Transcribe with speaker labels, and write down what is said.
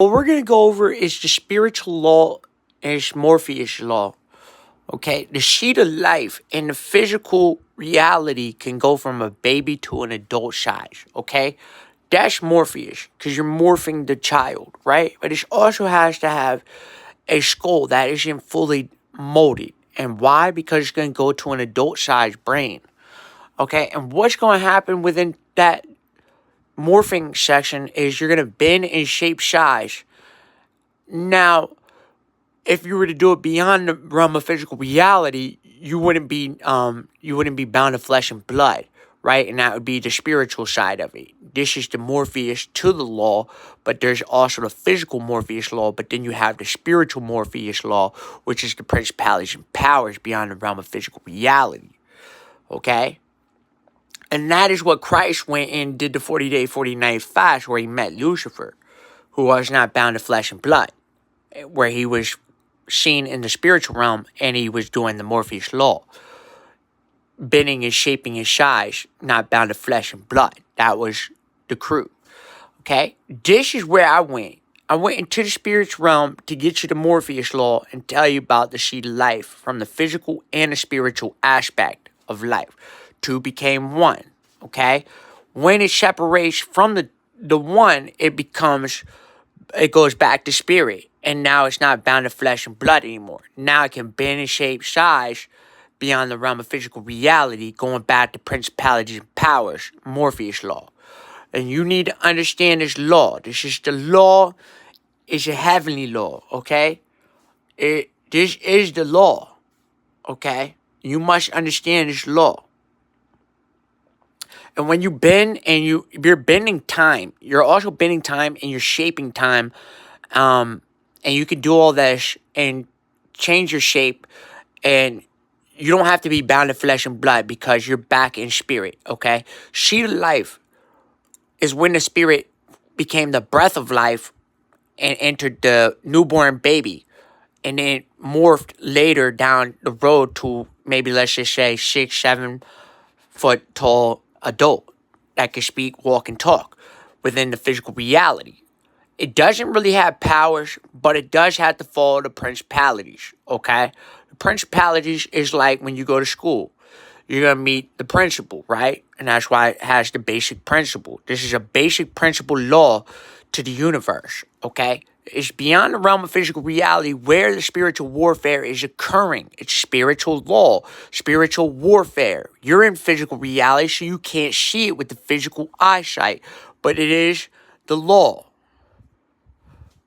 Speaker 1: What we're going to go over is the spiritual law and its Morpheus Law. Okay, the sheet of life and the physical reality can go from a baby to an adult size. Okay, that's Morpheus because you're morphing the child, right? But it also has to have a skull that isn't fully molded. And why? Because it's going to go to an adult sized brain. Okay, and what's going to happen within that morphing section is you're going to bend and shape size. Now, if you were to do it beyond the realm of physical reality, you wouldn't be bound to flesh and blood, right? And that would be the spiritual side of it. This is the Morpheus to the law, but there's also the physical Morpheus law, but then you have the spiritual Morpheus law, which is the principalities and powers beyond the realm of physical reality. Okay? And that is what Christ went and did the 40-day, 40-night fast where he met Lucifer, who was not bound to flesh and blood, where he was seen in the spiritual realm and he was doing the Morpheus law, bending and shaping his size, not bound to flesh and blood. That was the crew. Okay? This is where I went. I went into the spiritual realm to get you the Morpheus law and tell you about the seed of life from the physical and the spiritual aspect of life. Two became one. Okay? When it separates from the one, it goes back to spirit. And now it's not bound to flesh and blood anymore. Now it can bend and shape size beyond the realm of physical reality, going back to principalities and powers, Morpheus law. And you need to understand this law. This is the law, it's a heavenly law, okay? This is the law, okay? You must understand this law. And when you bend and you're bending time, you're also bending time and you're shaping time. And you can do all this and change your shape. And you don't have to be bound to flesh and blood because you're back in spirit, okay? Seed of life is when the spirit became the breath of life and entered the newborn baby. And then morphed later down the road to maybe, let's just say, 6-7 foot tall adult that can speak, walk, and talk within the physical reality. It doesn't really have powers, but it does have to follow the principalities, okay? The principalities is like when you go to school. You're going to meet the principal, right? And that's why it has the basic principle. This is a basic principle law to the universe, okay? It's beyond the realm of physical reality where the spiritual warfare is occurring. It's spiritual law, spiritual warfare. You're in physical reality, so you can't see it with the physical eyesight, but it is the law.